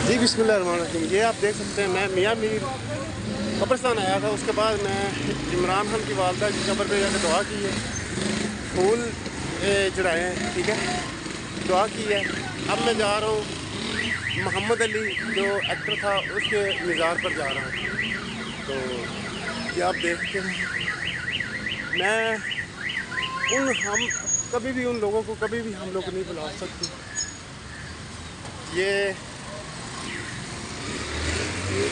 जी बिस्मिल्लाहिर्रहमानिर्रहीम। ये आप देख सकते हैं, मैं मियाँ मीर कब्रिस्तान आया था। उसके बाद मैं इमरान खान की वालदा की कब्र पे जाकर दुआ की है, फूल चढ़ाए हैं, ठीक है, दुआ की है। अब मैं जा रहा हूँ मोहम्मद अली जो एक्टर था उसके मज़ार पर जा रहा हूँ। तो ये आप देखते हैं, मैं हम कभी भी उन लोगों को कभी भी हम लोग नहीं बुला सकते। ये देख,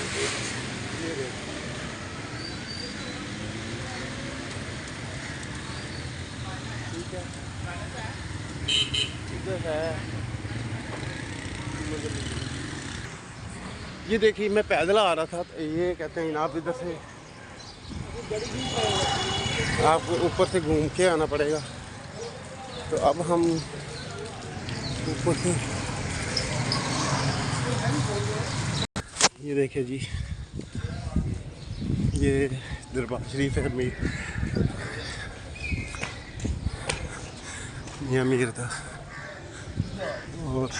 ठीक है, इधर है। ये देखिए, मैं पैदल आ रहा था तो ये कहते हैं आप इधर से आपको ऊपर से घूम के आना पड़ेगा। तो अब हम ऊपर से, ये देखिए जी, ये दरबार शरीफ है मियाँ मीर था। और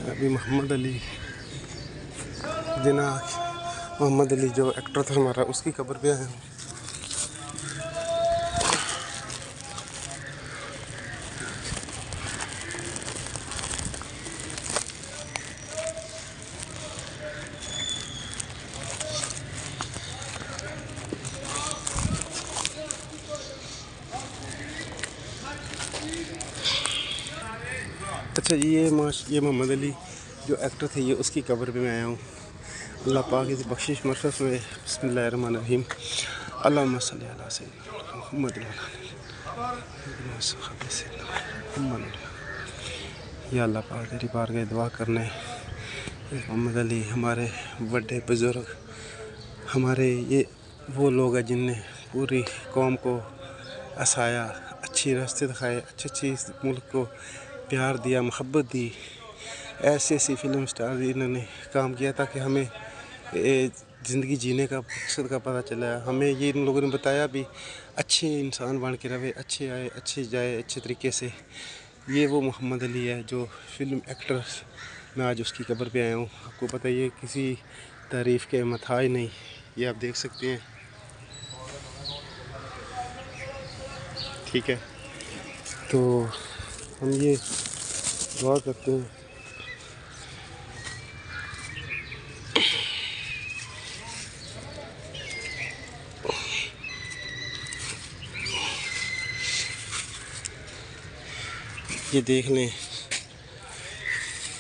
अभी मोहम्मद अली जिना मोहम्मद अली जो एक्टर था हमारा, उसकी कब्र पे आया हूँ। अच्छा, ये मोहम्मद अली जो एक्टर थे, ये उसकी कब्र पे मैं आया हूँ। अल्लाह पाक की बख्शिश मरफ़त में बिस्मिल्लाहिर्रहमानिर्रहीम अल्लाहुम्मा सल्ली अला सय्यिदिना मुहम्मद या अल्लाह पाक तेरी बारगाह दुआ करने मोहम्मद अली हमारे बड़े बुज़ुर्ग, हमारे ये वो लोग हैं जिनने पूरी कौम को हंसाया, अच्छी रास्ते दिखाए, अच्छी मुल्क को प्यार दिया, मोहब्बत दी। ऐसी फ़िल्म स्टार इन्होंने काम किया ताकि हमें ज़िंदगी जीने का मकसद का पता चला। हमें ये इन लोगों ने बताया भी, अच्छे इंसान बन के रहे, अच्छे आए, अच्छे जाए, अच्छे तरीके से। ये वो मोहम्मद अली है जो फ़िल्म एक्टर। मैं आज उसकी कब्र पे आया हूँ। आपको पता है, ये किसी तारीफ़ के मथा ही नहीं। ये आप देख सकते हैं, ठीक है। तो हम ये दुआ करते हैं, ये देख लें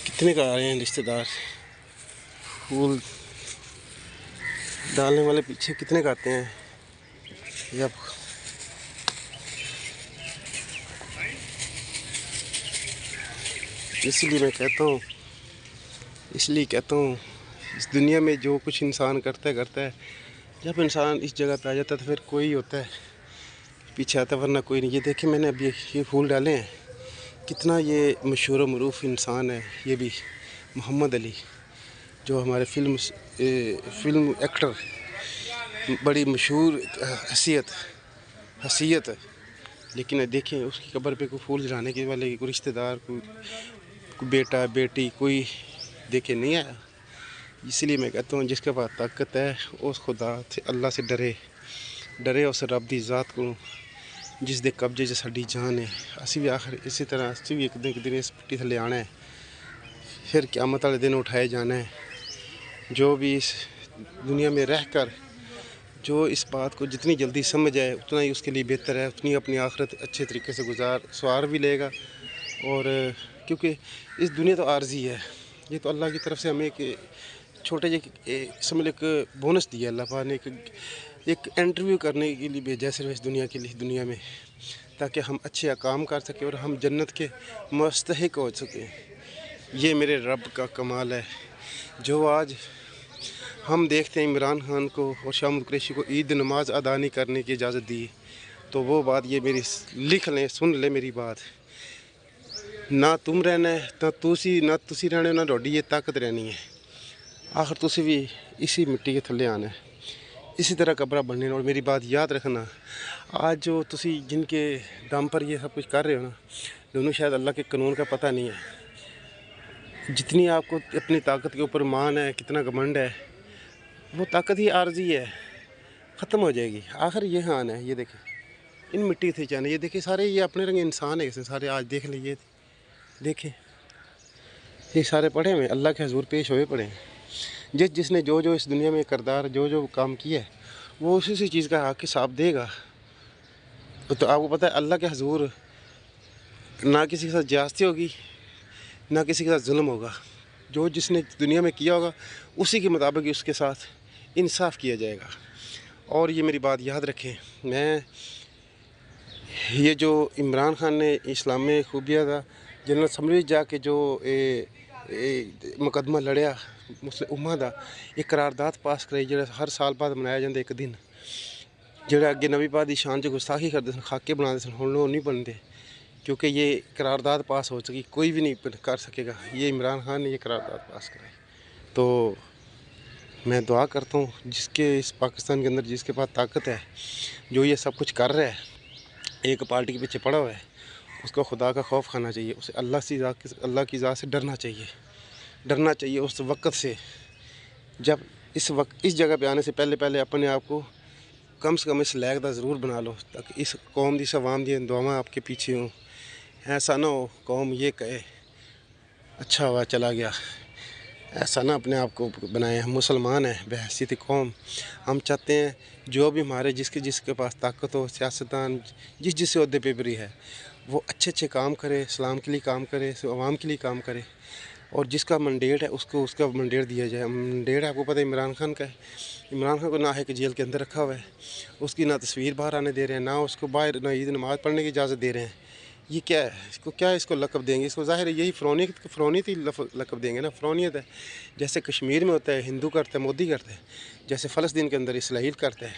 कितने का आ रहे हैं रिश्तेदार, फूल डालने वाले पीछे कितने का आते हैं। ये आप इसलिए कहता हूँ इस दुनिया में जो कुछ इंसान करता है, जब इंसान इस जगह पे आ जाता है तो फिर कोई होता है पीछे आता, वरना कोई नहीं। ये देखिए, मैंने अभी ये फूल डाले हैं। कितना ये मशहूर मरूफ इंसान है ये भी, मोहम्मद अली, जो हमारे फिल्म एक्टर, बड़ी मशहूर हसीयत है। लेकिन देखें, उसकी कब्र पे कोई फूल जलाने के वाले, कोई रिश्तेदार, कोई बेटा बेटी, कोई देखे नहीं आया। इसलिए मैं कहता हूँ जिसके पास ताकत है उस खुदा से, अल्लाह से डरे उस रब दी ज़ात को जिस दे कब्जे च साडी जान है। असी भी आखिर इसी तरह असी भी एक दिन इस मिट्टी थले आना है, फिर क़यामत वाले दिन उठाए जाना है। जो भी इस दुनिया में रह कर जो इस बात को जितनी जल्दी समझ आए उतना ही उसके लिए बेहतर है, उतनी अपनी आखिरत अच्छे तरीके से सवार भी लेगा। और क्योंकि इस दुनिया तो आर्जी है, ये तो अल्लाह की तरफ से हमें एक छोटे समझ एक बोनस दिया अल्लाह पाक ने, एक इंटरव्यू करने के लिए भेजा सिर्फ इस दुनिया के लिए, दुनिया में, ताकि हम अच्छे काम कर सकें और हम जन्नत के मुस्तहिक हो सकें। ये मेरे रब का कमाल है। जो आज हम देखते हैं इमरान खान को और शाहिद कुरैशी को ईद नमाज अदा नहीं करने की इजाज़त दी, तो वो बात ये मेरी लिख लें, सुन ले मेरी बात। ना तुम रहना है, ना तुसी रहने, ना रोडी ये ताकत रहनी है। आखिर तुसी भी इसी मिट्टी के थले आना है। इसी तरह कब्र बनने। और मेरी बात याद रखना, आज जो तुसी जिनके दम पर ये सब कुछ कर रहे हो ना, दोनों शायद अल्लाह के कानून का पता नहीं है। जितनी आपको अपनी ताकत के ऊपर मान है, कितना घमंड है, वो ताकत ही आर्जी है, ख़त्म हो जाएगी। आखिर ये हान है। ये देखें, इन मिट्टी थे जाने, ये देखें सारे ये अपने रंग इंसान है इसमें सारे। आज देख लीजिए, देखें ये सारे पढ़े हुए अल्लाह के हजूर पेश हुए पड़े हैं। जिसने जो जो इस दुनिया में करदार जो जो काम किया है, वो उसी चीज़ का हक हिसाब देगा। तो आपको पता है अल्लाह के हजूर ना किसी के साथ ज्यादती होगी, ना किसी के साथ जुल्म होगा। जो जिसने दुनिया में किया होगा उसी के मुताबिक ही उसके साथ इंसाफ किया जाएगा। और ये मेरी बात याद रखें, मैं ये जो इमरान खान ने इस्लाम में खूबिया था, जनरल असम्बली जाके जो मुकदमा लड़िया मुस्लिम उम्मा दा, एक करारदाद पास कराई जो हर साल बाद मनाया जाता एक दिन। जो अगे नबी पाक दी शान च गुस्ताखी करते सन, खाके बनाते सन, हुण लोग नहीं बनते क्योंकि ये करारदाद पास हो चुकी, कोई भी नहीं कर सकेगा। ये इमरान खान ने ये करारदाद पास कराई। तो मैं दुआ करता हूँ जिसके इस पाकिस्तान के अंदर जिसके पास ताकत है, जो ये सब कुछ कर रहा है, एक पार्टी के पीछे पड़ा हुआ है, उसको खुदा का खौफ खाना चाहिए। उसे अल्लाह की ज़ात से डरना चाहिए उस वक़्त से। जब इस जगह पे आने से पहले अपने आप को कम से कम इस लायक दा ज़रूर बना लो, ताकि इस कौम दी अवाम दी दुआवां आपके पीछे हों। ऐसा ना हो कौम ये कहे अच्छा हुआ चला गया, ऐसा ना अपने आप को बनाए। हम मुसलमान हैं बहैसियत कौम, हम चाहते हैं जो भी हमारे जिसके पास ताकत हो, सियासतदान जिस ओहदे पे भी है, वो अच्छे काम करे, इस्लाम के लिए काम करे, अवाम के लिए काम करे। और जिसका मंडेट है उसको उसका मंडेट दिया जाए। मंडेट आपको पता है इमरान खान का है। इमरान खान को ना है कि जेल के अंदर रखा हुआ है, उसकी ना तस्वीर बाहर आने दे रहे हैं, ना उसको बाहर ना ईद नमाज़ पढ़ने की इजाज़त दे रहे हैं। ये क्या है? इसको लक़ब देंगे? इसको ज़ाहिर है यही फ़िरौनियत ही लक़ब देंगे ना। फ़िरौनियत है, जैसे कश्मीर में होता है हिंदू करता है, मोदी करता है, जैसे फ़लस्तीन के अंदर इसराइल करता है,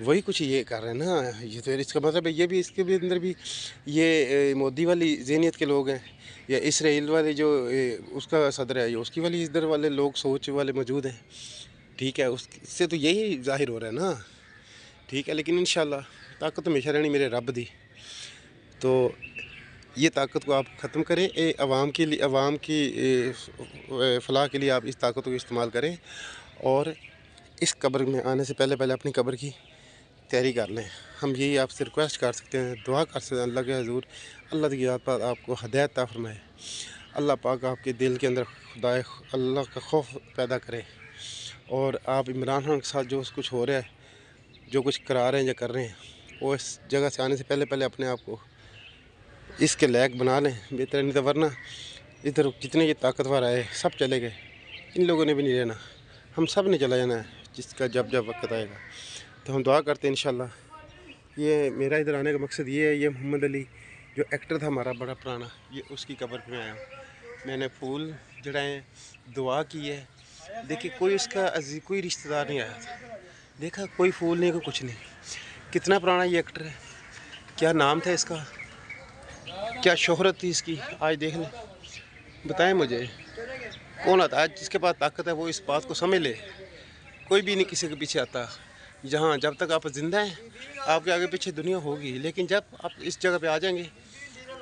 वही कुछ ये कर रहे हैं ना। ये तो इसका मतलब है ये भी इसके भी अंदर भी ये मोदी वाली ज़हनियत के लोग हैं, या इसराइल वाले जो उसका सदर है, उसकी वाली इधर वाले लोग सोच वाले मौजूद हैं। ठीक है, उससे तो यही ज़ाहिर हो रहा है ना। ठीक है, लेकिन इंशाल्लाह ताकत हमेशा रहनी मेरे रब दी। तो ये ताकत को आप ख़त्म करें, अवाम के लिए, अवाम की फ़लाह के लिए आप इस ताकत को इस्तेमाल करें। और इस कब्र में आने से पहले अपनी कब्र की तैयारी कर लें। हम यही आपसे रिक्वेस्ट कर सकते हैं, दुआ कर सकते हैं अल्लाह के हजूर, अल्लाह की ज़ात पर आपको हिदायत अता फरमाए। अल्लाह पाक आपके दिल के अंदर खुदाए अल्लाह का खौफ पैदा करे। और आप इमरान खान के साथ जो कुछ हो रहा है, जो कुछ करा रहे हैं या कर रहे हैं, वो इस जगह से आने से पहले अपने आप को इसके लायक बना लें बेहतर। नहीं तो वरना इधर जितने ये ताकतवर आए सब चले गए, इन लोगों ने भी नहीं रहना, हम सब ने चला जाना है जिसका जब वक्त आएगा। तो हम दुआ करते हैं इंशाल्लाह। ये मेरा इधर आने का मकसद ये है, ये मोहम्मद अली जो एक्टर था हमारा बड़ा पुराना, ये उसकी कब्र पे मैं आया हूँ। मैंने फूल जड़ाए, दुआ की है। देखिए कोई इसका कोई रिश्तेदार नहीं आया था, देखा कोई फूल नहीं, कोई कुछ नहीं। कितना पुराना ये एक्टर है, क्या नाम था इसका, क्या शोहरत थी इसकी, आज देख लें। बताएं मुझे कौन आता है जिसके पास ताकत है, वो इस बात को समझ ले। कोई भी नहीं किसी के पीछे आता। जहाँ जब तक आप ज़िंदा हैं आपके आगे पीछे दुनिया होगी, लेकिन जब आप इस जगह पे आ जाएंगे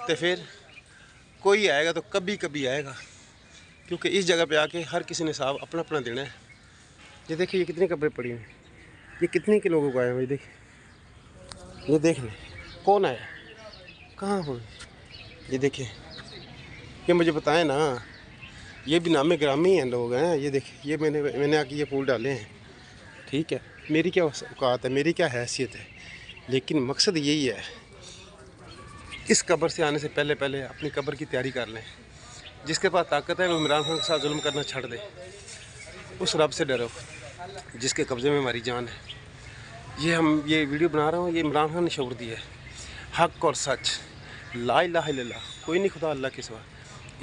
तो फिर कोई आएगा तो कभी आएगा, क्योंकि इस जगह पे आके हर किसी ने साहब अपना अपना देना है। ये देखिए ये कितनी कब्रें पड़ी हैं, ये कितने के लोगों को आए हुए, देखिए ये देख लें कौन आया, कहाँ हो। ये देखिए, ये मुझे बताएं ना, ये भी नामे ग्रामी हैं लोग हैं। ये देखिए, ये मैंने आके ये फूल डाले हैं। ठीक है, मेरी क्या औकात है, मेरी क्या हैसियत है, लेकिन मकसद यही है, इस कब्र से आने से पहले अपनी कब्र की तैयारी कर लें। जिसके पास ताकत है वो इमरान खान के साथ जुल्म करना छोड़ दे। उस रब से डरो जिसके कब्ज़े में हमारी जान है। ये वीडियो बना रहा हूँ, ये इमरान खान ने शौर दिया है, हक़ और सच, ला इलाहा इल्लल्लाह, कोई नहीं खुदा अल्लाह के सिवा,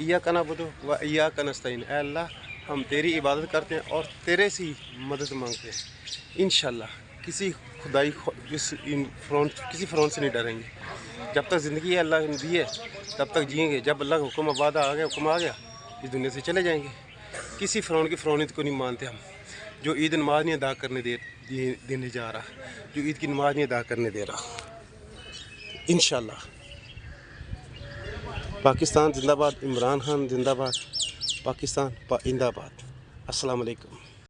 इय्याका नअबुदु व इय्याका नस्तईन, ऐ अल्लाह हम तेरी इबादत करते हैं और तेरे से मदद मांगते हैं। इंशाल्लाह किसी फ़िरौन से नहीं डरेंगे। जब तक ज़िंदगी है अल्लाह ने दी है तब तक जिएंगे। जब अल्लाह का हुक्म हुक्म आ गया इस दुनिया से चले जाएंगे। किसी फ़िरौन की फ़िरौनियत को नहीं मानते हम। जो ईद नमाज नहीं अदा करने देने जा रहा, जो ईद की नमाज नहीं अदा करने दे रहा। इंशाल्लाह पाकिस्तान जिंदाबाद, इमरान खान जिंदाबाद, पाकिस्तान जिंदाबाद। अस्सलाम वालेकुम।